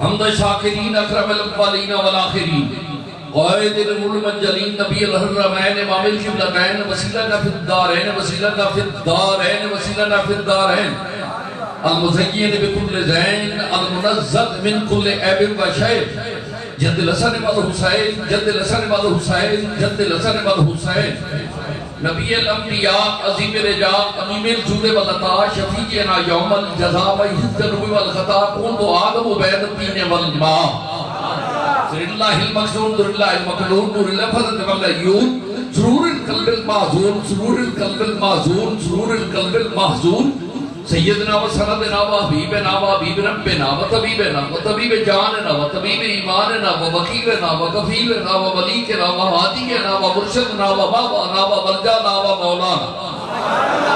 حمد شاکرین اکرم الاولین والآخرین قائد المنجلین نبی الحرمین امام القبلتین وسیلہ فی الدارین وسیلہ فی الدارین وسیلہ فی الدارین المزین بکل زین المنزد من کل عیب و شیب جد الحسن والحسین جد الحسن والحسین جد الحسن والحسین نبی الانبیاء عظیم رجاء امیم الجود والعطا شفیعنا یوم الجزاء و الذنوب والخطا کنت آدم بین الطین والماء سر اللہ المقصود در اللہ المقلون نور الفضل والعیون سرور القلب المحزون سرور القلب المحزون سرور القلب المحزون سیدنا و سندنا و حبیبنا و حبیب ربنا و طبیبنا و طبیب جاننا و طبیب ایماننا و وکیلنا و کفیلنا و ملیکنا و ہادینا و مرشدنا و بابانا و ملجانا و مولانا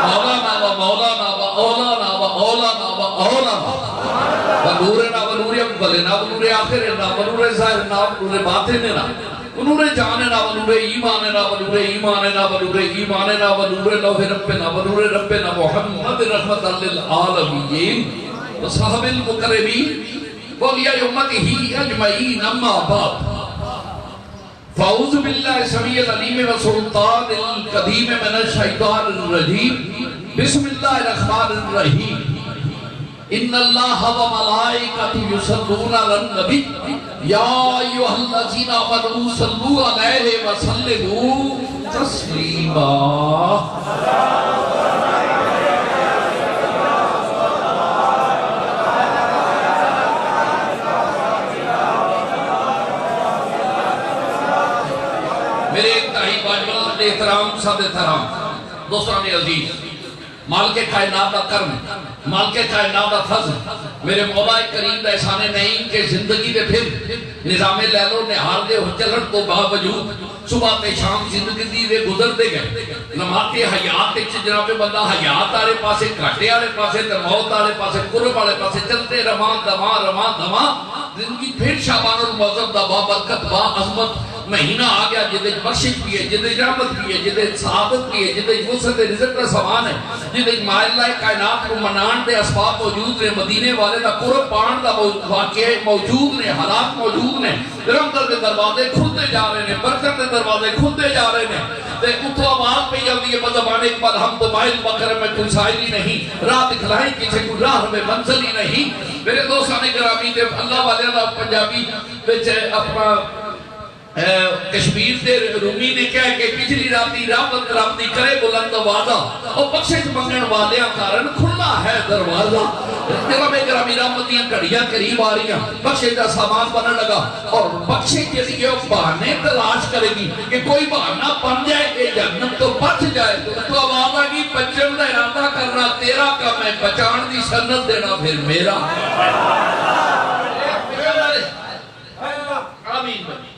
مولانا و مولانا و اولانا و اولانا و اولانا و نورنا و نور اولنا و نور آخرنا و نور ظاہرنا و نور باطننا ونور جاننا ونور ایماننا ونور ایماننا ونور ایماننا ونور لوح ربنا ونور ربنا محمد رحمت للعالمین وصحب المقربین ولیہ امتہ اجمعین اما بعد فاعوذ باللہ السمیع العلیم والسلطان القدیم من الشیطان الرجیم بسم اللہ الرحمن الرحیم ان اللہ و ملائکۃ یصلون علی النبی یا ایھا الذین آمنوا صلوا علیہ وسلموا تسلیما میرے انتہائی واجب احترام سب احترام دوستان عزیز مالک کائنات کا کرم مالک کائنات کا فضل میرے مولا کریم دا احسان نہیں کہ زندگی دے پھر نظام لیل و نہار دے چلن تو باوجود صبح تے شام زندگی دے گزر دے گئے نماتے حیات جناب بندہ حیات آرے پاسے کھاٹے آرے پاسے تے موت آرے پاسے قرب آرے پاسے چلتے رمان دما زندگی پھر شعبان المعظم دا بابرکت با عظمت مہینہ آ گیا جدے بخشش بھی ہے جدے رحمت بھی ہے جدے سعادت بھی ہے جدے وسعت رزق کا سامان ہے جدے مائلہ کائنات کو منان دے اسباب موجود نے مدینے والے دا قرب پان دا واقعہ موجود نے حالات موجود نے رحمت کے دروازے کھلتے جا رہے ہیں برکت کے دروازے کھلتے جا رہے ہیں تے اتھو آواز پہ جلدی ہے بزبان اقبال ہم تو مائل مکرم میں کوئی سائلی نہیں راہ دکھلائیں کسی کوئی راہ میں منزل ہی نہیں میرے دوستان گرامی دے اللہ والے دا پنجابی بچے اپنا کشمیر سے رومی نے کہا کہ پچھلی راتی رحمت رابطی کرے بلند وعدہ اور بخشش منگن والیاں کارن کھلا ہے دروازہ جناب گرامی رحمتیاں کڑیاں قریب آ رہی ہیں بخشش کا سامان بننے لگا اور بخشش کے لیے بہانے تلاش کرے گی کہ کوئی بہانہ بن جائے کہ جنت تو بچ جائے تو آواز آگی بچن کا ارادہ کرنا تیرا کام ہے بچان دی سنت دینا پھر میرا آمین بنی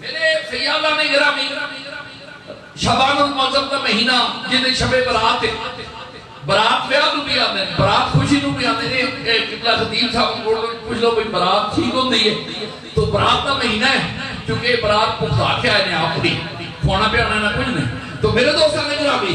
میرے خیالہ نے گرامی شعبان المعظم کا مہینہ جنہیں شب برات ہے برات بیاد بھی آتے ہیں برات خوشی نو بھی آتے ہیں قبلہ خطیب صاحب کو پوچھ لو بھئی برات ٹھیک ہوتی ہے تو برات کا مہینہ ہے چونکہ برات پختہ کیا ہے اپنی کھونا پہ آنا نہ کچھ نہیں تو میرے دوستان نے گرامی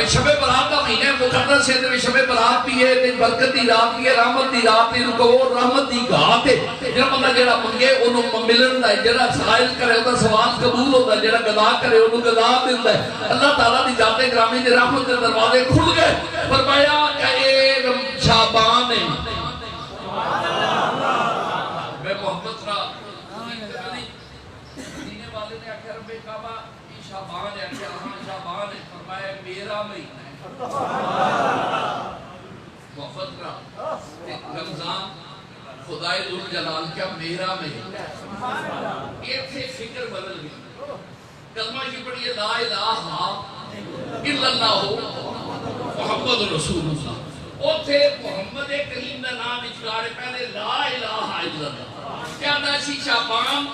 شب برات کا مہینہ مقدس ہے تو شب برات بھی ہے برکت دی رات بھی ہے رحمت دی رات ہے رکو رحمت دی گھات ہے جنہا بندہ جڑا منگے انہوں ملن دا ہے جڑا سائل کرے انہوں سوال قبول ہوتا ہے جڑا گدا کرے انہوں گدا دیتا ہے اللہ تعالیٰ دی ذات گرامی دی رحمت دے دروازے کھل گئے فرمایا اے شعبان ہے میں محمد را دینے والے نے آکھر رب کعبہ شعبان ہے شعبان ہے فرمایا میرا مہینہ وفد را رمضان خدای ذوالجلال کیا میرا مہینہ ایک سے فکر بدل گئی کلمہ کی پڑھئے لا الہ الا اللہ محمد رسول اللہ او تھے محمد کریم دا نام اچھگارے پہلے لا الہ الا اللہ کیا ناسی شعبان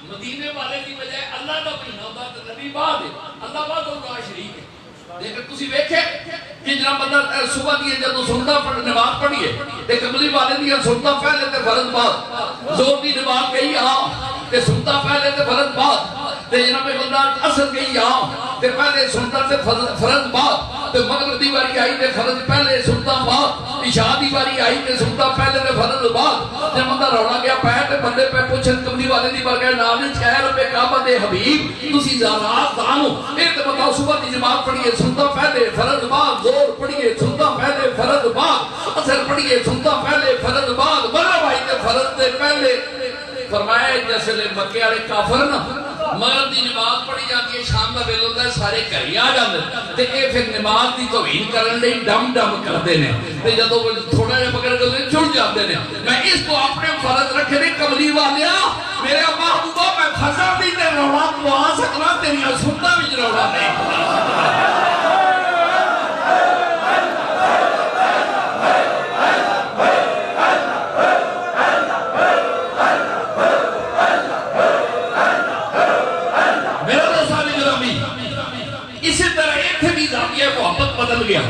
مدینے والے کی بجائے اللہ کا مہینہ ہوتا تو نبی بعد ہے اللہ بعد اللہ شریک ہے لیکن تسی ویکھے کہ جناب بندہ صبح دیئے جب سنتا نماز پڑھیے ایک قبلی والے دیئے سنتا پہلے تے فرض بعد زور دی نماز گئی تے سنتا پہلے تے فرض بعد تے جناب بندہ اصل گئی آ تے پہلے سنتا تے فرض بعد تے مغرب دی باری آئی تے فرض پہلے سنتا بعد عشاء دی باری آئی تے سنتا پہلے تے فرض بعد جب بندہ رونا گیا پہ تے بندے پہ پوچھن کملی والے دی بار گئے نامی خیر رب کعبہ دے حبیب تسی زارات دانو ایک تے بندہ صبح دی جماعت پڑھیے سنتا پہلے فرض بعد زور پڑھیے سنتا پہلے فرض بعد اثر پڑھیے سنتا پہلے فرض بعد مغرب آئی تے فرض تے پہلے فرمایا جیسے لے مکے والے کافر نا مغرب دی نماز پڑھی جاتی ہے شام دا ویل ہوتا ہے سارے گھر آ جاندے تے اے پھر نماز دی توہین کرن لئی ڈم ڈم کردے نے تے جدوں تھوڑا جہا پکڑ کے چھڑ جاندے نے میں اس کو اپنے فرض رکھے نے کملی والیا میرے محبوبہ میں فضا دی تے روڑا پوا سکنا تیریاں سنتاں وچ روڑا نہیں محبت بدل گیا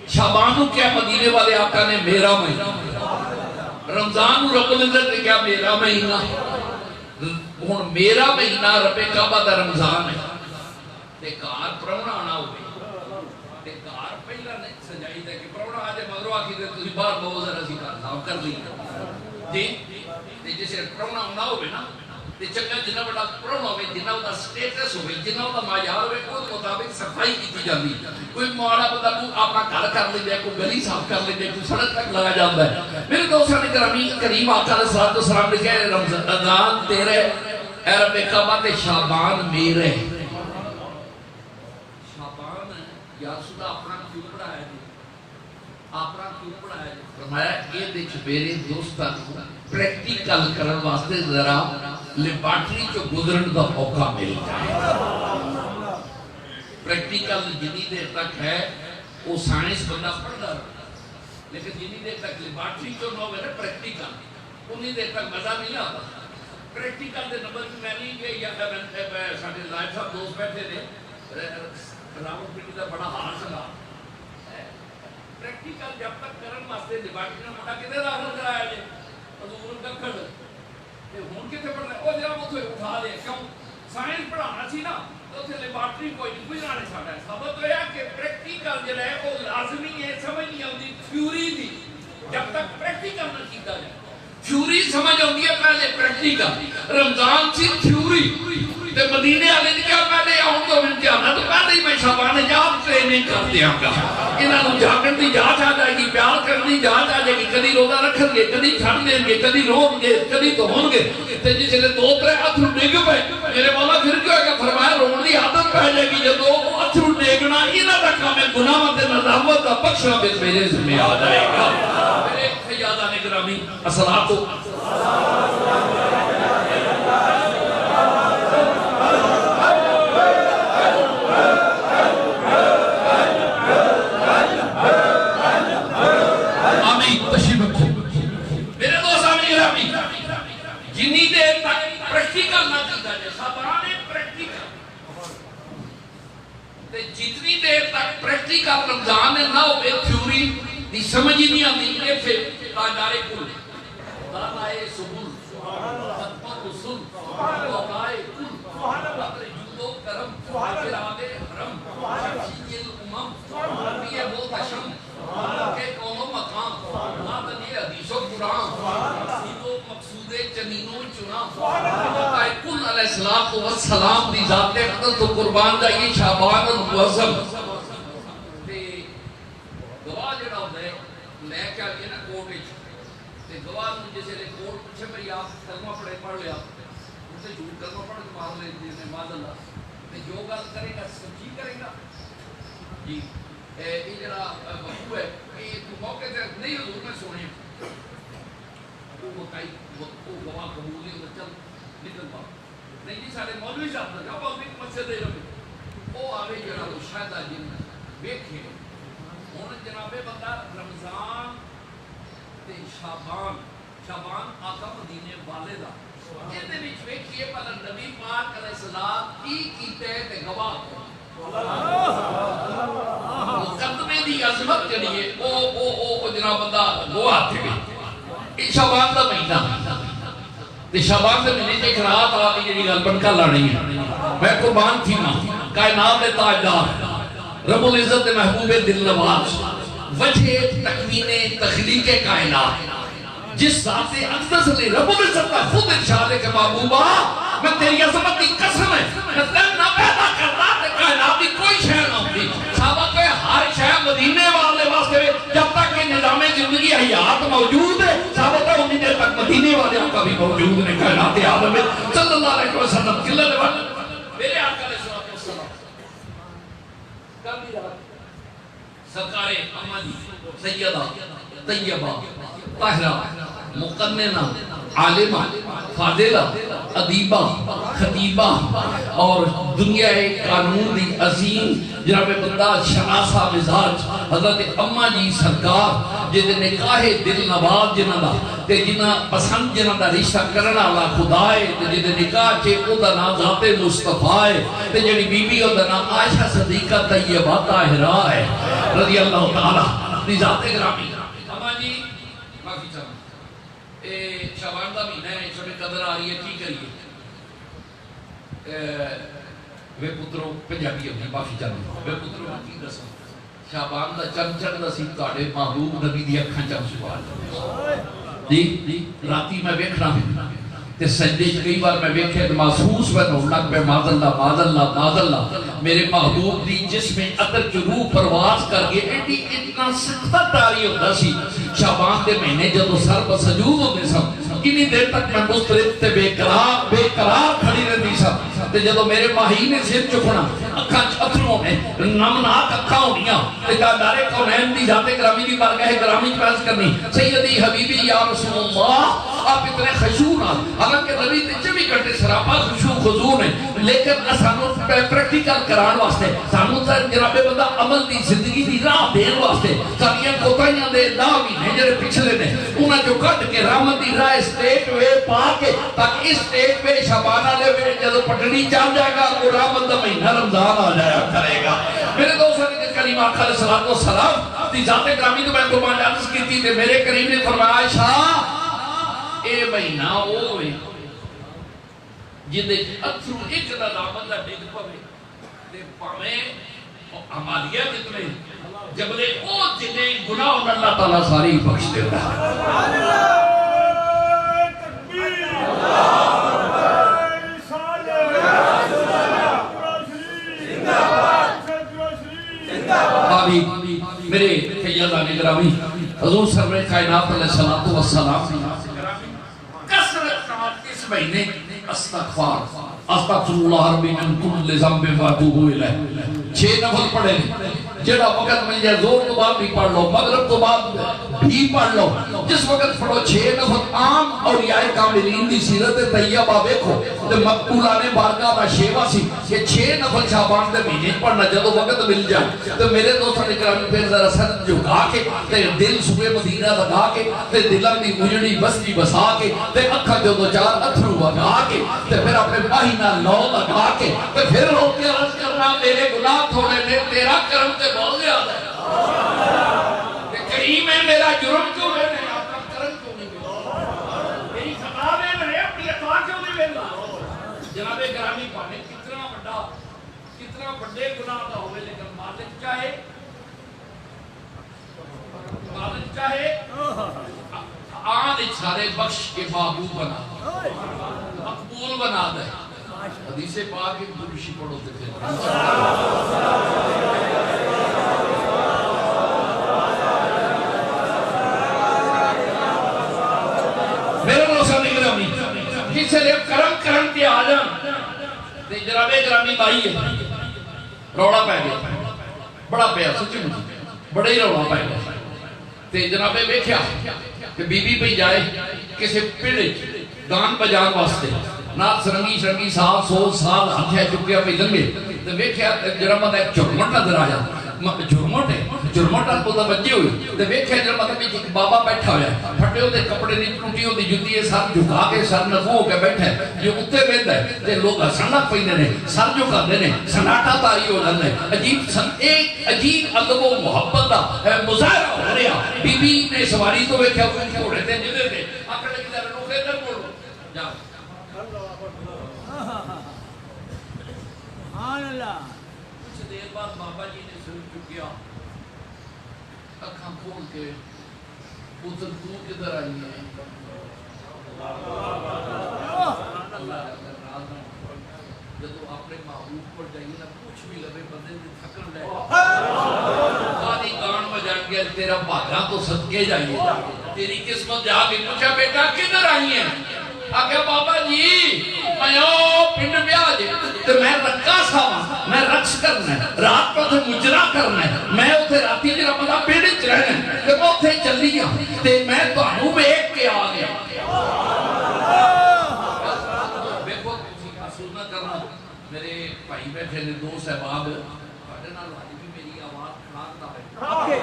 شعبان کیا مدینے والے آقا نے میرا مہینہ رمضان رب العزت نے کیا میرا مہینہ ہن میرا مہینہ رب کعبہ دا رمضان ہے تے گھر پراہنا آنا ہوئے تے گھر پہلا نہیں سجائی دے کہ پراہنا آ جائے مگرو آکھی دے تسی باہر بہت ذرا سی کر لیں جی تے جسے پراہنا آنا ہوئے نا تے چنگا جنہ بڑا پراہنا ہوئے جنہ دا سٹیٹس ہوئے جنہ دا معیار ہوئے کوئی مطابق صفائی کی جاندی کوئی ماڑا بندہ اپنا گھر کر لیندے کوئی گلی صاف کر لیندے کوئی سڑک تک لگا جاندا ہے میرے دوستاں نے کریم آقا علیہ الصلوۃ والسلام نے کہا رمضان تیرے اے رب کعبہ تے شعبان میرے شعبان یا خدا اپنا کیوں پڑھایا جی اپنا کیوں پڑھایا جی فرمایا اے وچ میرے دوستاں پریکٹیکل کرن واسطے ذرا لیبارٹری چو گزرن دا موقع مل جائے پریکٹیکل جنی دیر تک ہے وہ سائنس بندہ پڑھتا رہا لیکن جنی دیر تک لیبارٹری چو نہ ہوئے پریکٹیکل انہی دیر تک مزہ نہیں آتا پریکٹیکل دے نمبر بھی میں نہیں کہ یا ساڑھے لائف صاحب دوست بیٹھے تھے راول پنڈی دا بڑا حال سنگا پریکٹیکل جب تک کرن واسطے لیبارٹری نے مٹا کتے داخل کرایا جائے حضور کا کھڑ ہون کتے پڑھنا ہے وہ جناب اتھے اٹھا لے کیوں سائنس پڑھانا سی نا تو اتھے لیبارٹری کوئی نہیں گزرانے ساڑھا ہے ثابت ہویا کہ پریکٹیکل جو ہے وہ لازمی ہے سمجھ نہیں ہوتی تھیوری دی جب تک پریکٹیکل نہ کیتا جائے تھیوری سمجھ ہوتی ہے پہلے پریکٹیکل رمضان سی تھیوری تے مدینے والے نے کیا پہلے آؤں تو امتحانات تو پہلے ہی میں شعبان جات ٹریننگ کر دیا گا انہوں جاگن دی جانچ آ جائے گی پیار کرنے دی جانچ آ جائے گی کدی روزہ رکھن گے کدی چھڑ دیں گے کدی رون گے کدی دھون گے تے جس نے دو ترے اتھرو ڈگ پے میرے مولا پھر کیا ہے کہ فرمایا رون دی عادت پہ جائے گی جب وہ اتھرو ڈگنا انہاں دا کام ہے گناہ تے ندامت دا بخشنا بھی میرے ذمہ آ جائے گا میرے سیادہ گرامی الصلاۃ جنی دیر تک پریکٹیکل نہ کیتا جائے شعبان پریکٹیکل تے جتنی دیر تک پریکٹیکل رمضان نہ ہوئے تھیوری دی سمجھ ہی نہیں آتی یہ پھر تاجارے کل دانائے سبول خطبہ رسول وقائے کل قدر جود و کرم فراد حرم شخصی الامم نبی بہت اشم کہ کون و مقام نادنی حدیث و قرآن سیدو مقصود چنینوں چنا کل علیہ السلام دی ذات اقدس تو قربان جائیے شعبان المعظم گواہ جڑا ہوتا ہے لے کے آگے نا کوٹ تے گواہ جیسے لے کوٹ پوچھے بھئی آپ کلمہ پڑھ لیا ان سے جھوٹ کلمہ پڑھ کے مار لے دینے ماذ اللہ تے جو گل کرے گا سچی کرے گا جی یہ جڑا وقوع ہے یہ تو موقع تے نہیں حضور میں سونے وہ گواہ قبول نہیں ہوتا چل نکل پا نہیں جی سارے مولوی صاحب نے کہا بھی مسجد دے رہے وہ آوے جڑا وہ شاہدہ جن ویکھے ہن جناب بندہ رمضان تے شعبان آقا مدینے والے دا یہ وچ ویکھیے پہلا نبی پاک علیہ السلام کی کیتے تے گواہ مقدمے دی عظمت جڑی ہے او جناب بندہ گواہ تھے شعبان دا مہینہ تے شعبان دے مہینے تے ایک رات آ گئی جڑی گل بنکا لانی ہے میں قربان تھی ماں کائنات دے تاجدار رب العزت دے محبوب دل نواز وجہ تکوین تخلیق کائنات جس ذات اقدس نے رب العزت کا خود ارشاد ہے کہ محبوبہ میں تیری عظمت کی قسم ہے میں تیرے نہ پیدا کرتا تے کائنات کی کوئی شے نہ ہوتی صحابہ کہ ہر شے مدینے والے واسطے جب تک کہ نظام زندگی حیات موجود ہے صحابہ کہ انہی دیر تک مدینے والے کا بھی موجود ہے کائنات عالم صلی اللہ علیہ وسلم کلہ دے بعد میرے آقا علیہ السلام کل رات سرکار اماں جی سیدہ طیبہ طاہرہ مقننہ عالمہ فاضلہ ادیبہ خطیبہ اور دنیا قانون دی عظیم جناب بندہ شناسہ مزاج حضرت اماں جی سرکار جہاں نکاح دل نواز جنہاں دا تے جنہاں پسند جنہاں دا رشتہ کرنا اللہ خدا ہے تے جہاں نکاح چے او دا نام ذات مصطفیٰ ہے تے جڑی بی بی او دا نام عائشہ صدیقہ طیبہ طاہرہ ہے رضی اللہ تعالیٰ دی ذات گرامی اماں جی معافی چاہوں شعبان دا مہینہ ہے چھوٹے قدر آ رہی ہے کی کریے وے پتروں پنجابی اپنے معافی چاہوں وے پتروں کی دسوں شعبان دا چند چند نصیب تاڑے محبوب نبی دی اکھاں چند سوال جی راتی میں ویکھنا ہے تے سجدے کئی بار میں ویکھے تو محسوس بنو لگ پہ ماذ اللہ ماذ اللہ ماذ اللہ میرے محبوب دی جس میں عطر کی روح پرواز کر گئے ایڈی اتنا سختہ تاری ہوتا سی شعبان دے مہینے جدو سر بسجود ہوتے سب کنی دیر تک میں مسترد تے بے قرار کھڑی رہتی سب تے جدو میرے ماہی نے سر چکنا اکھاں اتروں میں نمناک اکھاں ہونیاں تے دارے کونین دی ذات گرامی دی بارگاہ گرامی پیش کرنی سیدی حبیبی یا رسول اللہ آپ اتنے خشوع نہ حالانکہ نبی تے 24 گھنٹے سراپا خشوع خضوع نے لیکن سانو پریکٹیکل کران واسطے سانو جناب بندہ عمل دی زندگی دی راہ دین واسطے سانیاں کوتاہیاں دے داوی نے جڑے پچھلے نے انہاں جو کٹ کے رحمت دی راہ اسٹیٹ وے پا کے تاکہ اس اسٹیٹ پہ شعبان والے ویلے جدو پٹڑی چل جائے گا وہ رحمت دا مہینہ رمضان آ جایا کرے گا میرے دوستوں نے کریم آقا علیہ الصلوۃ والسلام دی ذات گرامی تو میں قربان عرض کی تھی تے میرے کریم نے فرمایا عائشہ اے مہینہ او ہوئے جدے اتھرو ایک دا دامن دا ڈگ پوے تے پاویں عمالیہ جتنے جبلے او جنے گناہ اللہ تعالیٰ ساری بخش دیتا ہے میرے سیدان گرامی حضور سرور کائنات علیہ الصلوۃ والسلام کثرت اس مہینے استغفار اللہ ربی من کل ذنب واتوب الیہ 6 نفل پڑھے جڑا وقت مل جائے زور تو بعد بھی پڑھ لو مغرب تو بعد بھی پڑھ لو جس وقت پڑھو 6 نفل عام اولیاء کاملین دی سیرت طیبہ دیکھو تے مقبولان بارگاہ دا شیوا سی کہ 6 نفل شعبان دے مہینے پڑھنا جدو وقت مل جائے تو میرے دوستوں نے کرام پھر ذرا سر جھکا کے تے دل صبح مدینہ لگا کے تے دلاں دی اجڑی بستی بسا کے تے اکھاں جو دو چار اتھرو بگا کے تے پھر اپنے ماہینہ لو لگا کے تے پھر رو کے عرض کرنا میرے گناہ تھوڑے نے تیرا کرم تے بہت زیادہ ہے کریم ہے میرا جرم کیوں ہے آپ کا کرم کیوں نہیں ملا میری خطا میں رہے اپنی عطا کیوں نہیں ملا جناب گرامی پانے کتنا بڑے گناہ دا ہوئے لیکن مالک چاہے آن سارے بخش کے محبوب بنا مقبول بنا دے حدیث پاک ایک درشی پڑھو تے پھر میرے روشن گرامی کسی لئے کرم تے آ جان تے جناب گرامی بائی ہے روڑا پہ گیا بڑا پیا سچی مجھے بڑا ہی روڑا پہ گیا تے جناب بیکھیا کہ بی بی پہ جائے کسی پیڑے گان بجان واسطے نات سرنگی شرنگی سال ہتھیا چکیا پہ لنگے تے بیکھیا جرمت ایک جرمت نظر آیا جرمت کو تو بچے ہوئی تے بیکھیا جرمت ایک بابا بیٹھا ہویا ہے پھٹے ہوتے کپڑے نہیں ٹوٹی ہوتی جتی ہے سر جھکا کے سر نفو ہو کے بیٹھا ہے جو اتے بیٹھا ہے تے لوگ سنک پہنے نے سر جو کر دینے سناٹا تاری ہو جانا ہے ایک عجیب ادب و محبت دا مظاہرہ ہو رہا بی بی نے سواری تو بیکھیا ہوئے گھوڑے تے جدے تے آکڑے کی در لوگ ادھر بولو جا سر چکیا اکھاں کھول کے پتر تو کدھر آئی ہے جدو اپنے محبوب پر جائیے نا کچھ بھی لگے بندے نے تھکن لے خالی گان بجان گیا تیرا بھاگا تو صدقے جائیے تیری قسمت جا کے پوچھا بیٹا کدھر آئی ہیں آگے بابا جی میں پنڈ بیاہ جی تو میں رکھا سا میں رقص کرنا ہے رات پر تو مجرا کرنا ہے میں اتھے راتی جرا پتا پیڑ چ رہنا ہے کہ میں اتھے چلی ہوں تے میں تو انہوں میں ایک کے آ گیا بیکو کسی محسوس نہ کرنا میرے بھائی بیٹھے نے دو صحباب بڑے نال والی بھی میری آواز کھڑا ہے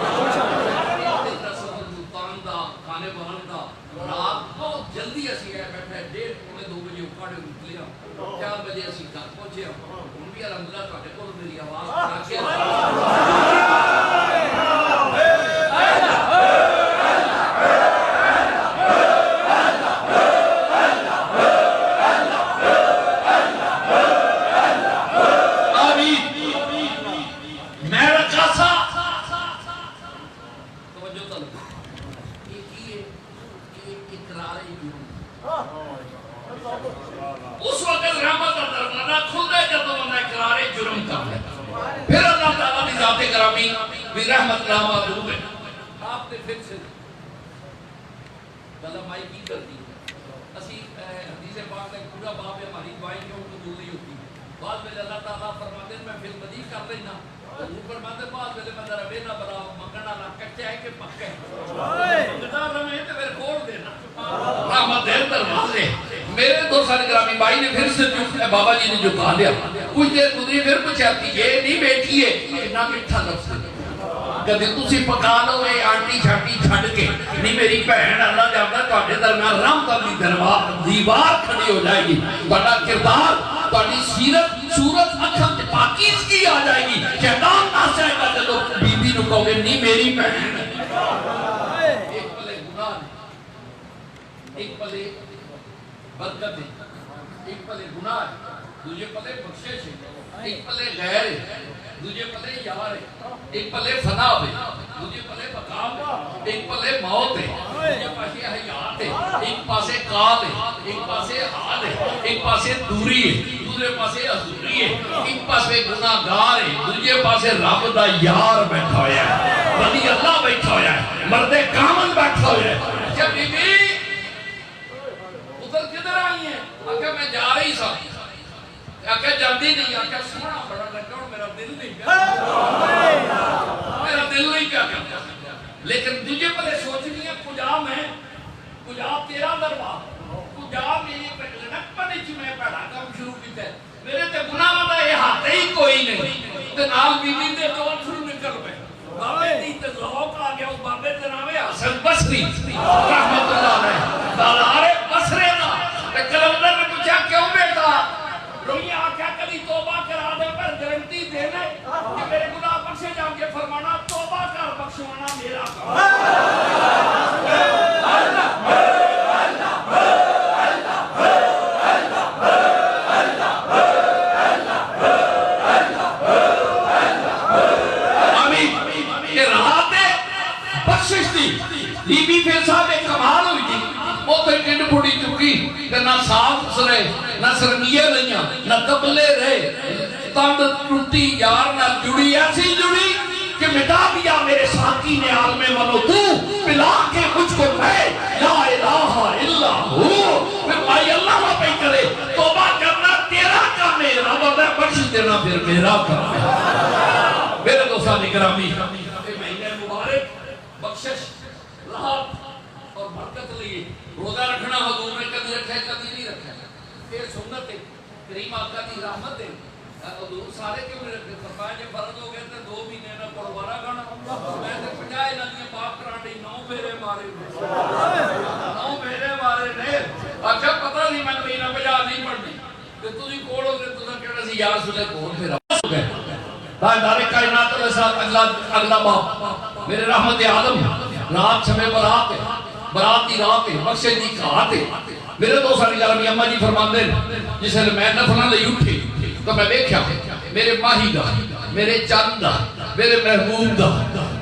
سلطان دا کھانے بہن دا رات بہت جلدی اسی ہے بیٹھے 1:30 بجے اکھاڑے نکلے 4 بجے اسی گھر پہنچے ہوں بھی الحمدللہ تواڈے کول میری آواز اس وقت رحمت کا دروازہ کھل دے جب بندہ اقرار جرم کر لے پھر اللہ تعالیٰ کی ذات گرامی بھی رحمت کا معلوم ہے آپ نے پھر سے غلام کی کر دی اسی حدیث پاک کا پورا باب ہے ہماری دعائیں کیوں قبول نہیں ہوتی بعد میں اللہ تعالیٰ فرماتے ہیں میں پھر مدی کر لینا اوپر ماتے بعد میں میں ذرا بینا بڑا مگنا نہ کچا ہے کہ پکا ہے مگنا رہے تو پھر کھول دینا رحمت ہے دروازے میرے دو سال گرامی بھائی نے پھر سے بابا جی نے جھکا لیا کچھ دیر گزری پھر پوچھاتی یہ نہیں بیٹھی ہے کتنا میٹھا لفظ کدی تسی پکا لو اے آنٹی چھاٹی چھڈ کے نہیں میری بہن اللہ جاندا تواڈے درمیان رحمت دی دیوار کھڑی ہو جائے گی بڑا کردار تواڈی سیرت صورت اکھاں تے پاکیزگی آ جائے گی شیطان ناس جائے گا جدو بی بی نو کہو گے نہیں میری بہن ایک پلے گناہ ایک پلے برکت ہے ایک پلے گناہ ہے دوسرے پلے بخشش ہے ایک پلے غیر ہے دوسرے پلے یار ہے ایک پلے فنا ہے دوسرے پلے مقام ہے ایک پلے موت ہے دوسرے پاسے حیات ہے ایک پاسے قال ہے ایک پاسے حال ہے ایک پاسے دوری ہے دوسرے پاسے حضوری ہے ایک پاسے گناہگار ہے دوسرے پاسے رب دا یار بیٹھا ہویا ہے ولی اللہ بیٹھا ہویا ہے مرد کامل بیٹھا ہویا ہے جب بی بی ادھر کدھر آئی ہیں آکھا میں جا رہی سا آکھا جلدی نہیں آکھا سونا بڑا لگا اور میرا دل نہیں میرا دل نہیں کیا کرتا لیکن تجھے پہلے سوچنی ہے کجا میں کجا تیرا دربار کجا میری لڑک پنچ میں پیدا کام شروع کیتا ہے میرے تے گناہ والا یہ ہاتھ ہی کوئی نہیں تے نال بی بی دے تو شروع نکل پے بابے دی تے ذوق آ گیا اس بابے تے نام ہے حسن بصری رحمت اللہ علیہ سالارے بصرے نا تے کلندر نے پوچھا کیوں بیٹا روئی آکھا کبھی توبہ کرا دے پر گارنٹی دینا کہ میرے گناہ بخشے جاؤں گے فرمانا توبہ کر بخشوانا میرا بی بی پھر صاحب ایک کمال ہوئی تھی وہ تو کنڈ پھوڑی چکی نہ صاف رہے نہ سرمیہ لئیاں نہ قبلے رہے تند ٹوٹی یار نہ جڑی ایسی جڑی کہ مٹا دیا میرے ساقی نے عالم منو تو پلا کے مجھ کو میں لا الہ الا ہو پھر بھائی اللہ نہ پہ کرے توبہ کرنا تیرا کام ہے رب اللہ بخش دینا پھر میرا کام ہے میرے دوستان اکرامی مہینے مبارک بخشش راحت اور برکت لیے روزہ رکھنا حضور نے کبھی رکھا ہے کبھی نہیں رکھا ہے یہ سنت ہے کریم آقا کی رحمت ہے حضور سارے کیوں نہیں رکھتے فرمایا جب فرض ہو گئے تھے 2 مہینے نہ پڑھوارا گانا میں نے 50 نہ پاک کرانے 9 میرے مارے 9 میرے مارے نے اچھا پتہ نہیں میں مہینہ 50 نہیں پڑھنی تے تسی کول ہو گئے تساں کہنا سی یا رسول کول پھر ہو گئے تاجدار کائنات کے ساتھ اگلا باب میرے رحمت عالم رات شب برات ہے برات کی رات ہے بخشے دی کہات ہے میرے دو ساری گرمی اماں جی فرماندے جس میں نفلاں لئی اٹھے تو میں دیکھیا میرے ماہی دا میرے چند دا، میرے محبوب دا،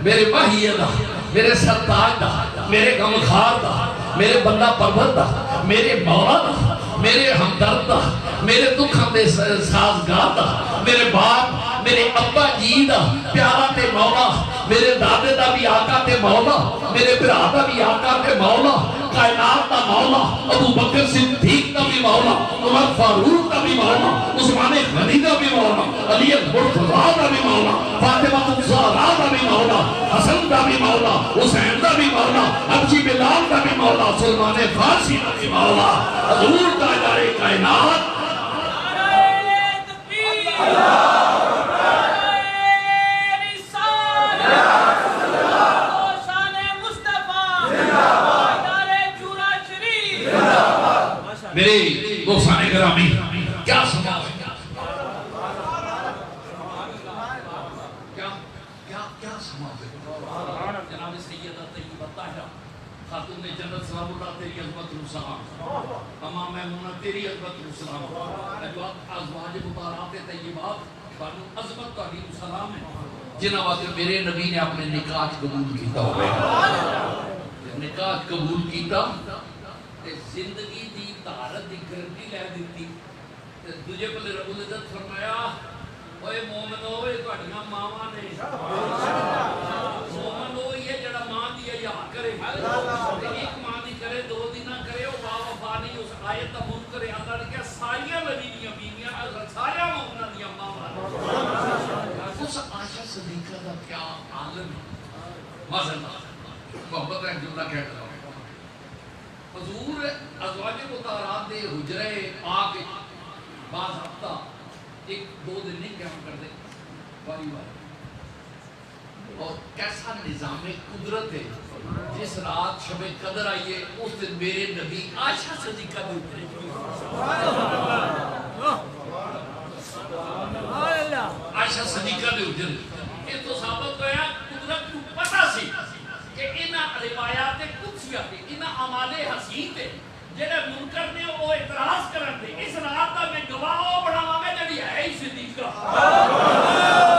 میرے ماہی دا، میرے سرتاج دا، میرے غمخوار دا، میرے بندہ پرور دا، میرے مولا دا، میرے ہمدرد دا، میرے دکھاں دے سازگار دا، میرے باپ میرے ابا جی دا پیارا تے مولا، میرے دادے دا بھی آقا تے مولا، میرے برا دا بھی آقا تے مولا، کائنات دا مولا، ابو بکر صدیق دا بھی مولا، عمر فاروق دا بھی مولا، عثمان غنی دا بھی مولا، علی مرتضیٰ دا بھی مولا، فاطمہ الزہرا دا بھی مولا، حسن دا بھی مولا، حسین دا بھی مولا، حبشی بلال دا بھی مولا، سلمان فارسی دا بھی مولا، حضور تاجدار کائنات میرے دوستان گرامی کیا سمجھا کیا سمجھا جناب سیدہ طیبہ طاہرہ خاتون جنت سلام اللہ تیری عظمت و سلام، امام میمونہ تیری عظمت و سلام، ازواج مطہرات طیبات بانو عظمت تعلیم و سلام ہے جنہ واسطے میرے نبی نے اپنے نکاح قبول کیتا ہوئے، نکاح قبول کیتا زندگی دی طہارت دی گارنٹی لے دیتی، دوجے پلے رب العزت فرمایا اوے مومنو اے تہاڈیاں ماواں نے، مومنو یہ جڑا ماں دی حیا کرے، ایک ماں دی کرے دو دی نہ کرے، او با وفا نہیں، اس آیت دا منکر ہے، اللہ نے کہا ساریاں نبی دیاں بیویاں سارے مومناں دیاں ماواں، اس عائشہ صدیقہ دا کیا عالم ہے، ماشاءاللہ محبت ایک جملہ کہہ رہا ہوں، حضور ازواج مطہرات دے حجرے پاک بعض ہفتہ ایک دو دن نہیں قیام کر دے باری باری، اور کیسا نظام قدرت ہے، جس رات شب قدر آئیے اس دن میرے نبی عائشہ صدیقہ دے اترے، عائشہ صدیقہ دے اترے، یہ تو ثابت ہویا قدرت کو پتہ سی کہ انہاں روایات قدسیہ تے انہاں اعمال حسین تے جڑے منکر نے وہ اعتراض کرن تے اس رات دا میں گواہ او بناواں گا جڑی ہے ہی صدیقہ،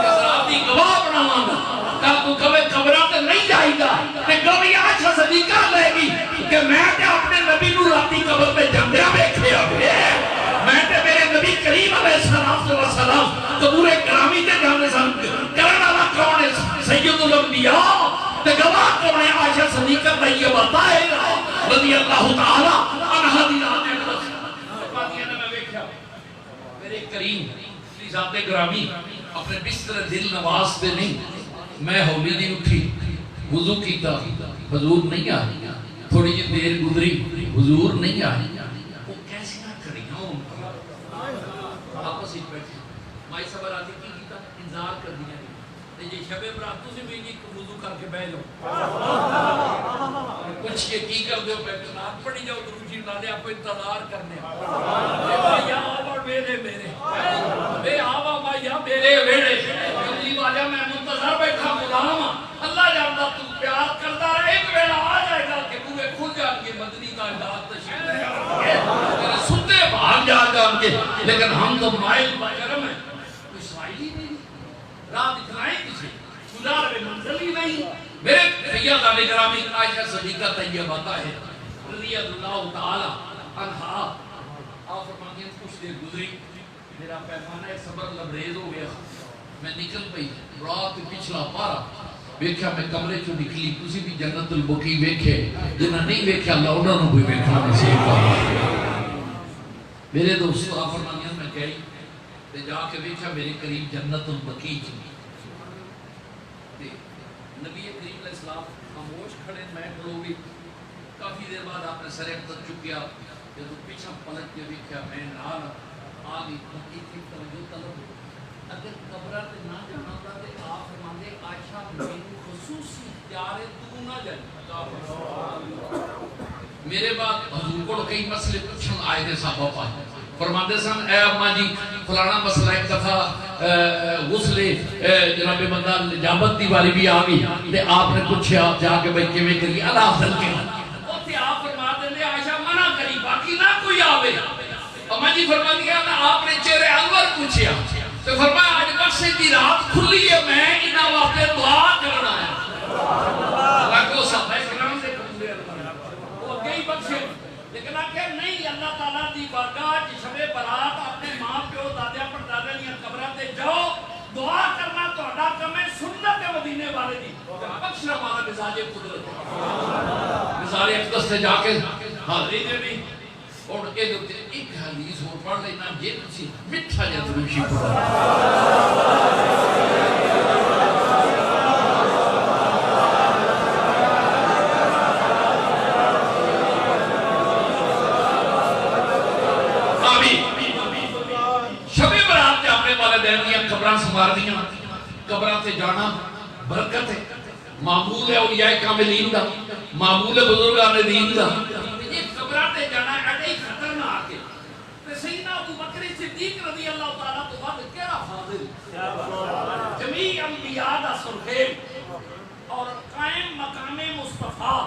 اس رات دی گواہ بناواں گا، کہ تو کبھی قبراں تے نہیں جائے گا تے کبھی عائشہ صدیقہ لے گی کہ میں تے اپنے نبی نو راتی قبر تے جندیاں ویکھیا ہوئے، میں تے میرے نبی کریم علیہ السلام قبور کرامی تے جاندے سن، کرن والا کون ہے؟ سید الانبیاء تے گواہ کون ہے؟ عائشہ صدیقہ طیبہ طاہرہ رضی اللہ تعالی عنہا دی رات میں ویکھیا میرے کریم کی ذات گرامی اپنے بستر دل نواز تے نہیں، میں ہولی دی اٹھی وضو کیتا، حضور نہیں آئی، تھوڑی جی دیر گزری حضور نہیں آئی، وہ کیسی نہ کھڑیاں ہوں آپس ہی بیٹھے، مائی صبر آتی کی کیتا انتظار کر دیا، یہ شب برات تو سے بھی جی وضو کر کے بہ لو، کچھ یہ کی کر دو بیٹھ نات پڑی جاؤ دروشی لا دے آپ کو انتظار کرنے، یا آوا میرے بے آوا مایا میرے ویڑے، کملی واجہ میں منتظر بیٹھا غلام، اللہ جاندہ تو پیار کرتا رہے، ایک ویڑا آ جائے گا کہ پورے خود جان کے مدنی کا انداز تشکیل ہے، ستے بھاگ جان کے، لیکن ہم تو مائل بجرم ہیں، کوئی اسرائیلی نہیں، راہ دکھائیں کسی گزار میں منزل ہی نہیں، میرے سیدہ گرامی عائشہ صدیقہ طیبہ طاہرہ رضی اللہ تعالی عنہا، آپ فرماتے ہیں کچھ دیر گزری، میرا پیمانہ صبر لبریز ہو گیا، میں نکل پئی رات پچھلا پارا ویکھیا، میں کمرے چوں نکلی، تسی بھی جنت البقیع ویکھے، جنہاں نہیں ویکھیا اللہ انہاں نوں بھی ویکھنا نصیب فرمائے، میرے دوست آپ فرماتے ہیں میں گئی تے جا کے ویکھیا میرے قریب جنت البقیع نبی کریم علیہ السلام خاموش کھڑے، میں کھڑوگی، کافی دیر بعد آپ نے سر اقتد چکیا، جب پیچھا پلٹ کے دیکھا میں نال آگئی بقی کی توجہ طلب، اگر قبرہ تے نہ جانا تھا تے آپ فرماندے عائشہ میری خصوصی اختیار ہے تو نہ جانا، میرے بعد حضور کو کئی مسئلے پوچھن آئے تھے صحابہ پاک، فرماندے سن اے اماں جی فلانا مسئلہ ایک دفعہ غسل جناب بندہ نجابت دی والی بھی آگئی تے آپ نے پوچھا جا کے بھئی کیویں کری اللہ افضل کے اوتے آپ فرما دے عائشہ منع کری باقی نہ کوئی آوے، اماں جی فرما دیا آپ نے چہرے انور پوچھیا تو فرمایا آج بخشے کی رات کھلی ہے میں انہاں واسطے دعا کرنا ہے رکھو صاحب کرام سے وہ کئی بخشے لیکن آخیا نہیں اللہ تعالیٰ دی بارگاہ شب برات اپنے ماں پیو دادیا پردادے دیا قبراں تے جاؤ دعا کرنا تہاڈا کم ہے سنت مدینے والے دی بخشنا والا مزاج قدرت مزار اقدس سے جا کے حاضری دینی اور ایک حدیث اور پڑھ لینا یہ تسی میٹھا جا دروشی قبراں سنوار دیاں قبراں تے جانا برکت ہے معمول ہے اولیاء کاملین دا معمول ہے بزرگان دین دا یہ قبراں تے جانا ایڈے خطرناک ہے تے سیدنا ابو بکر صدیق رضی اللہ تعالیٰ تو بعد کیڑا فاضل جمیع انبیاء دا سرخیل اور قائم مقام مصطفیٰ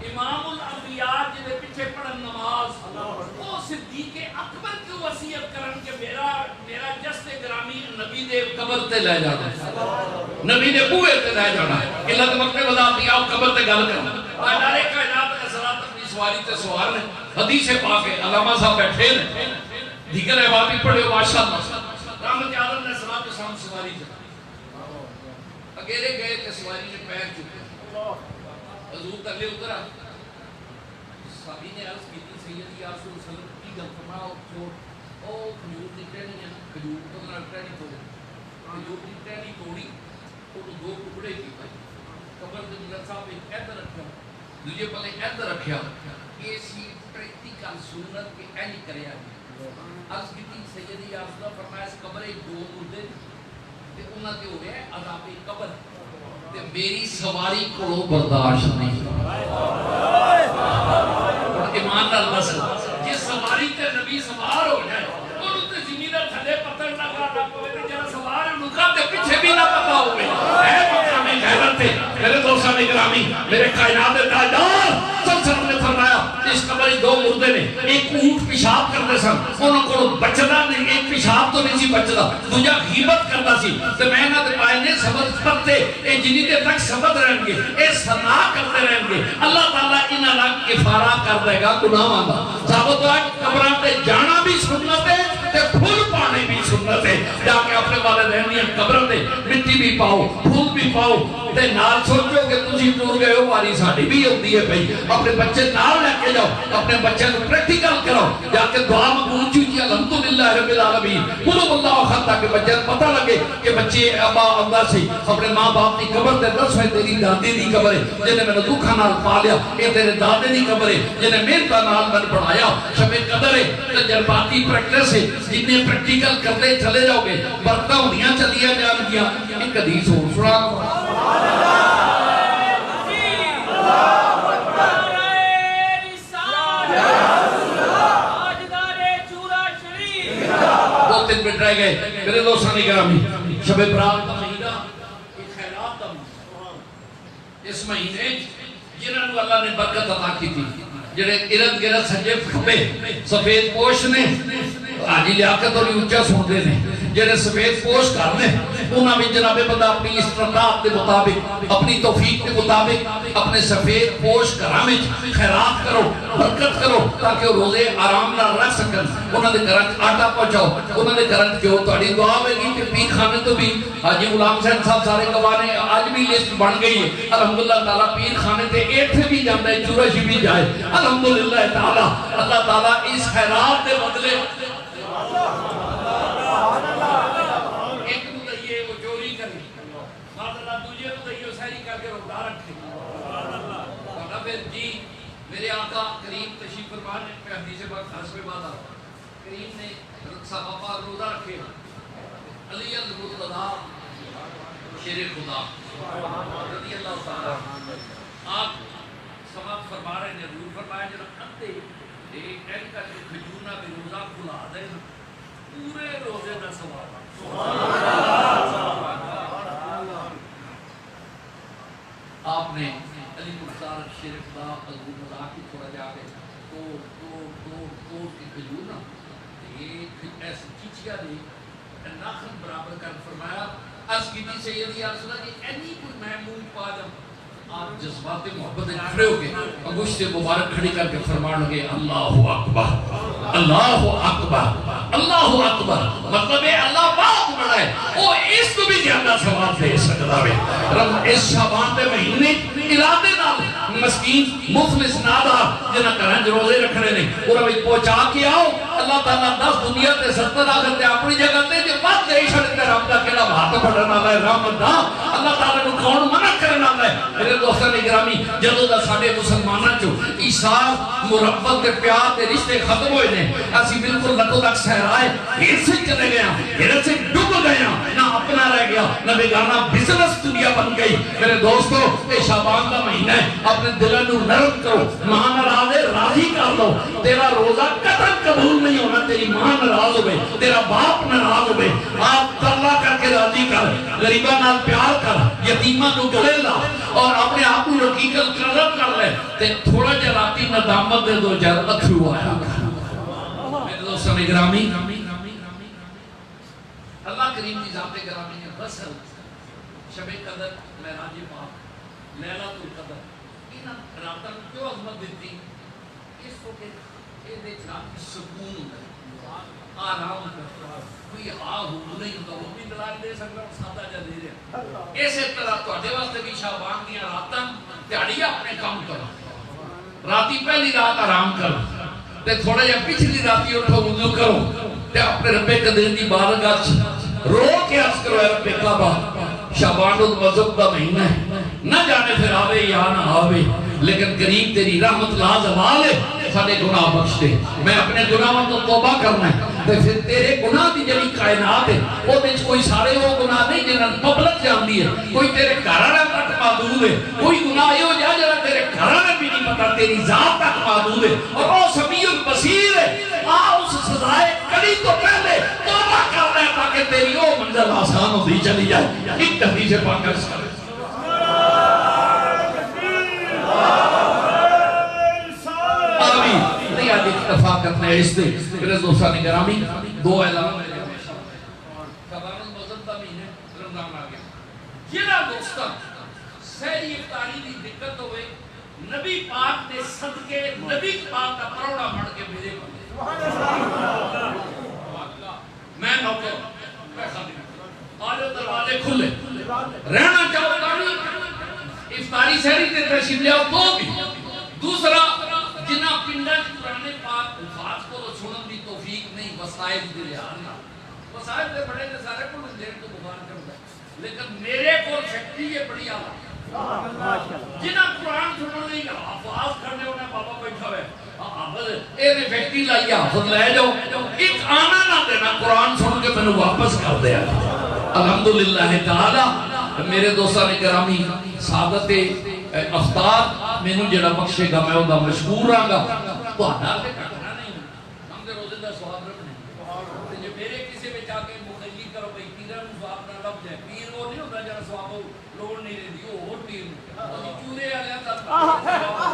امام الانبیاء جنہیں پیچھے پڑھن نماز وہ صدیق اکبر کیوں وصیت کرن کہ میرا جسد گرامی نبی دے قبر تے لے جانا ہے نبی دے بوئے تے لے جانا ہے کہ اللہ وقت وضا دیا اور قبر تے گل کرنا ادارے کائنات کا صلاۃ اپنی سواری تے سوار نے حدیث پاک ہے علامہ صاحب بیٹھے نے دیگر احباب بھی پڑھے ماشاءاللہ رحمت عالم نے صلاۃ کے سامنے سواری تے اکیلے گئے کہ سواری نے پیر چکے حضور تلے اترا صحابی نے عرض کی تھی سیدی یا رسول اللہ کی گل فرماؤ چھوڑ او کھجور دی ٹہنی ہے کھجور کو نہ ٹہنی توڑی کھجور دی ٹہنی توڑی اور دو ٹکڑے کی بھائی قبر دے جڑا صاحب ایک ادھر رکھا دوسرے پلے ادھر رکھا یہ سی پریکٹیکل سنت کے اینی کریا عرض کی تھی سیدی یا رسول اللہ فرمایا اس قبر ایک دو مردے تے انہاں تے ہو گئے عذاب قبر تے میری سواری کو برداشت نہیں ایمان نال بس جس سواری تے نبی سوار ہو جائے اور تے زمین دے تھلے پتھر لگا نہ پوے تے جڑا سوار نکا تے پیچھے بھی نہ پتا ہوے اے مقام غیرت تے میرے دوستاں گرامی میرے کائنات دے تاجدار سلسلہ نے فرمایا اس قبر دو مردے نے ایک اونٹ پیشاب کرتے سن انہاں کو بچدا نہیں ایک پیشاب تو نہیں سی بچدا دوجا غیبت کردا سی تے میں نہ تے پائے نے صبر کرتے اے جنی دے تک صبر رہن گے اے ثنا کرتے رہن گے اللہ تعالیٰ انہاں دا کفارہ کر دے گا گناہاں دا ثابت ہے قبراں تے جانا بھی سنت ہے تے پھول پانے بھی سنت ہے جا کے اپنے والدین دی قبر تے مٹی بھی پاؤ پھول بھی پاؤ تے نال سوچو کہ تسی ٹور گئے ہو واری ساڈی بھی ہوندی ہے بھائی اپنے بچے نال لے کے جاؤ اپنے بچے کو پریکٹیکل کرو جا کے دعا مانگو جی الحمدللہ رب العالمین قلوب اللہ خطا کہ بچے پتہ لگے کہ بچے ابا اندر سے اپنے ماں باپ کی قبر تے دس ہے تیری دادی دی قبر ہے جنہیں میں نے دکھا نال پالیا اے تیرے دادے دی قبر ہے جنہیں محنت نال میں بنایا شب قدر ہے تجرباتی پریکٹس ہے جتنے پریکٹیکل کرتے چلے جاؤ گے برکتاں ہوندیاں چلیاں جان گیاں ایک حدیث اور سنا دن منٹ رہ گئے میرے دوستان گرامی شب برات کا مہینہ ایک خیرات کا مہینہ اس مہینے جنہوں نے اللہ نے برکت عطا کی تھی جنہیں ارد گرد سجے کھپے سفید پوش نے آجی لیاقت اور اونچا سوندے نے جنہیں سفید پوش کرنے انہاں بھی جناب بندہ اپنی استطاعت کے مطابق اپنی توفیق کے مطابق اپنے سفید پوش کرامے خیرات کرو برکت کرو تاکہ وہ روزے آرام نہ رکھ سکن انہاں دے گھراں آٹا پہنچاؤ انہاں دے گھراں جو تہاڈی دعا ہوے گی کہ پیر خانے تو بھی حاجی غلام حسین صاحب سارے گوانے آج بھی لسٹ بن گئی ہے الحمدللہ تعالیٰ پیر خانے تے ایتھے بھی جاندا ہے چورش بھی جائے الحمدللہ تعالیٰ اللہ تعالیٰ اس خیرات دے بدلے ایک نو دئیے وہ چوری کرے مادلہ دوجے نو دئیے سہری کر کے روکا رکھے اور پھر جی میرے آقا کریم تشریف فرما نے پہ حدیث پاک خاص پہ بات کریم نے صحابہ روزہ رکھے علی المرتضی شیر خدا رضی اللہ تعالیٰ آپ سماعت فرما رہے ہیں حضور فرمایا جنہاں اندے ایک این کا جو کھجورنا بھی روزہ کھلا دے پورے روزے دا ثواب آپ نے علی مختار شیر خدا حضور مذاق کی تھوڑا جا کے توڑ کے کھجورنا یہ ایسی چیچیا دے ناخن برابر کر فرمایا عرض کی تھی سیدی یا رسول اللہ جی اینی کوئی محمود پا جاؤں آپ جذبات محبت کھڑے ہو گئے انگشت مبارک کھڑی کر کے فرمان لگے اللہ اکبر اللہ اکبر اللہ اکبر مطلب ہے اللہ بہت بڑا ہے وہ اس کو بھی زیادہ ثواب دے سکتا ہے اس شعبان کے مہینے ارادے نال مسکین مفلس نادار جنہاں کرنج روزے رکھنے نے اور ابھی پہنچا کے آؤ اللہ تعالیٰ 10 دنیا تے 70 آخر تے اپنی جگہ تے جو بات دے شڑتے رب دا کیڑا بات پڑھنا ہے رحمت دا اللہ تعالیٰ کو کون منع کرنا ہے میرے دوستان اکرامی جدو دا ساڑے مسلمانہ چو عیسیٰ مربت تے پیار تے رشتے ختم ہوئے نے اسی بالکل لکو تک سہرائے ہیر سے چلے گیا ہیر سے ڈوب گیا نہ اپنا رہ گیا نہ بیگانہ بزنس دنیا بن گئی میرے دوستو اے شعبان کا مہینہ ہے اپنے دلوں نو نرم کرو ماں ناراض ہے راضی کر لو تیرا روزہ قطعا قبول نہیں ہونا تیری ماں ناراض ہوئے تیرا باپ ناراض ہوئے آپ ترلا کر کے راضی کر غریبہ نال پیار کر یتیمہ نو گلے لا اور اپنے آپ کو حقیقت قدر کر لے تے تھوڑا جا راتی ندامت دے دو جا اتھرو آیا میرے دوستان اکرامی اللہ کریم کی ذات گرامی ہے بس شب قدر معراج پاک لیلۃ القدر انہاں راتاں نوں کیوں عظمت دتی اس کو کہ اے دے رات سکون ہوندا آرام کرتا کوئی ہاں ہو نہیں ہوندا وہ بھی دلال دے سکدا سادہ جا دے رہا اسی طرح تواڈے واسطے بھی شعبان دی راتاں دیہڑی اپنے کام کرو راتی پہلی رات آرام کرو تے تھوڑا جا پچھلی راتی اٹھو وضو کرو تے اپنے رب قدیر دی بارگاہ رو کے عرض کرو اے رب کعبہ شعبان المذہب کا مہینہ ہے نہ جانے پھر آوے یا نہ آوے لیکن قریب تیری رحمت لازوال ہے سارے گناہ بخش دے میں اپنے گناہوں تو توبہ کرنا ہے تو پھر تیرے گناہ دی جلی کائنات ہے وہ بیچ کوئی سارے وہ گناہ نہیں جنہاں پبلک جاندی ہے کوئی تیرے گھرانے تک محدود ہے کوئی گناہ یہ ہو جا جرا تیرے گھرانے بھی نہیں پتا تیری ذات تک محدود ہے اور وہ سمیع البصیر ہے اس سزائے کلی تو پہلے توبہ کر رہے ہیں تاکہ تیری وہ منزل آسان ہوتی چلی جائے ایک حدیث پاک کر سکتے آمین نہیں آج اکتفا کرنا ہے اس دے پھر دوستان گرامی دو اعلان شعبان المذہب کا مہینے رمضان آ گیا جنہاں دوستان سہری افطاری دی دقت ہوئے نبی پاک نے صدقے نبی پاک کا پروڑا بڑھ کے میرے بندے میں نوکر میں خادم آج دروازے کھلے رہنا چاہو تاری افطاری سہری تے تشریف لے آؤ تو بھی دوسرا جنہ پنڈا قرآن پاک الفاظ کو تو سنن دی توفیق نہیں وسائل دے لحاظ وسائل دے بڑے نے سارے کو دیر تو بخار کرتا ہے لیکن میرے کو فیکٹری یہ بڑی آلہ جنہ قرآن سنن نہیں حفاظ کرنے انہیں بابا بیٹھا ہوئے اے نے فیکٹری لائی حافظ لے جاؤ ایک آنا نہ دینا قرآن سن کے میں نے واپس کر دیا الحمدللہ تعالی میرے دوستان گرامی سعادت افطار میں نے جڑا بخشے گا میں ہوگا مشکور رہا گا تو آدھا سے کٹنا نہیں ہم دے روزے دا سواب رکھنے جو میرے کسی میں جا کے مخیلی کرو بھئی پیرہ میں سواب نہ لب جائے پیر وہ نہیں ہوتا جڑا سواب ہو لوڑ نہیں رہی وہ اور پیر میں چورے آلے ہیں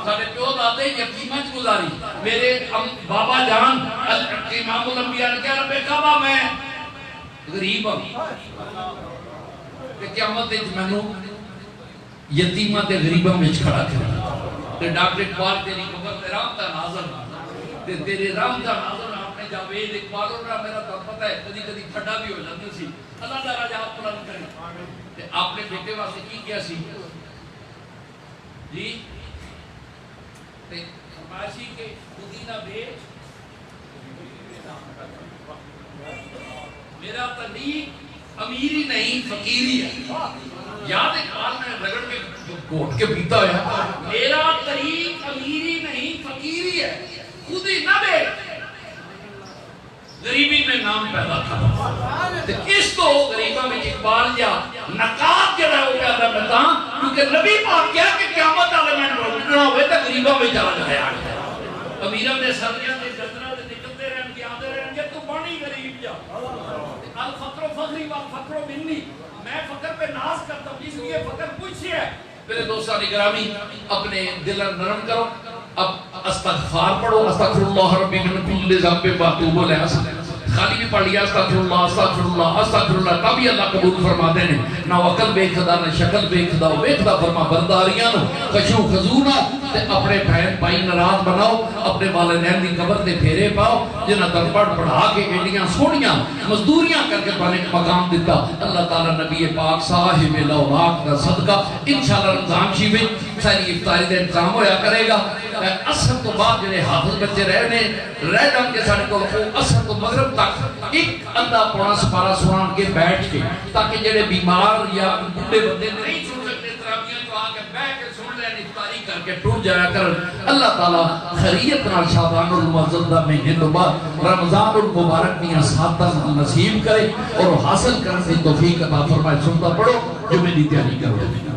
سارے پیو دادے یقیمت گزاری میرے بابا جان امام الانبیاء نے کہا رب کعبہ میں غریب ہوں کہ قیامت ایک منو یتیمت غریبہ میں کھڑا کرنا کہ ڈاکٹر اقبال تیری قبر تے رام تا ناظر تیرے رام تا ناظر آپ نے جاوید اقبال اور میرا تو پتہ ہے کدی کدی کھڑا بھی ہو جاتی سی اللہ تعالیٰ جہاں پلان کرے آپ نے بیٹے واسطے کی کیا سی جی فرمائشی کے خودی نہ بیچ میرا طریق امیری نہیں فقیری ہے یاد اقبال میں رگڑ کے کوٹ کے پیتا ہے میرا طریق امیری نہیں فقیری ہے خودی نہ بیچ غریبی میں نام پیدا تھا اس کو غریبہ میں اقبال یا نقاب جڑا ہو گیا تھا بتا کیونکہ نبی پاک کیا کہ قیامت آلے میں روکنا ہوئے تھا غریبہ میں جا جایا امیرہ نے سردیاں دے جتنا دے نکلتے رہن کی آدھے رہن گے تو بانی غریب جا الفقر و فقری والفقر و منی میں فقر پہ ناز کرتا ہوں اس لیے فقر پوچھئے ہے میرے دوستان گرامی اپنے دل نرم کرو اب استغفار پڑھو، استغفر اللہ ربی من کل ذنب واتوب الیہ، خالی بھی پڑھ لیا استغفر اللہ استغفر اللہ استغفر اللہ، تبھی اللہ قبول فرما دینے۔ نہ وقل بے خدا نہ شکل بے خدا، بے خدا فرما برداریاں نو خشوع خضوع نہ، تے اپنے بہن بھائی ناراض بناؤ، اپنے والدین دی قبر تے پھیرے پاؤ جنہاں تن پڑھا کے ایڈیاں سونیاں مزدوریاں کر کے پانے مقام دیتا۔ اللہ تعالیٰ نبی پاک صاحب لولاک دا صدقہ انشاءاللہ رمضان شیوے ساری افطاری دے انتظام ہویا کرے گا۔ اثر تو بعد جنہیں حافظ بچے رہ جان کے ساڑھے کو اثر تو مغرب تک ایک اندھا پونا سپارہ سنان کے بیٹھ کے، تاکہ جنہیں بیمار یا بڑے بندے نہیں سن سکتے تراویحاں تو آ کے بیٹھ کے سن لیں، افطاری کر کے ٹوٹ جایا کر۔ اللہ تعالیٰ خیریت نال شعبان المعظم دا مہینے تو بعد رمضان المبارک میاں ساتھ نصیب کرے اور حاصل کرنے کی توفیق عطا فرمائے۔ سنتا پڑھو جو میری تیاری کرو۔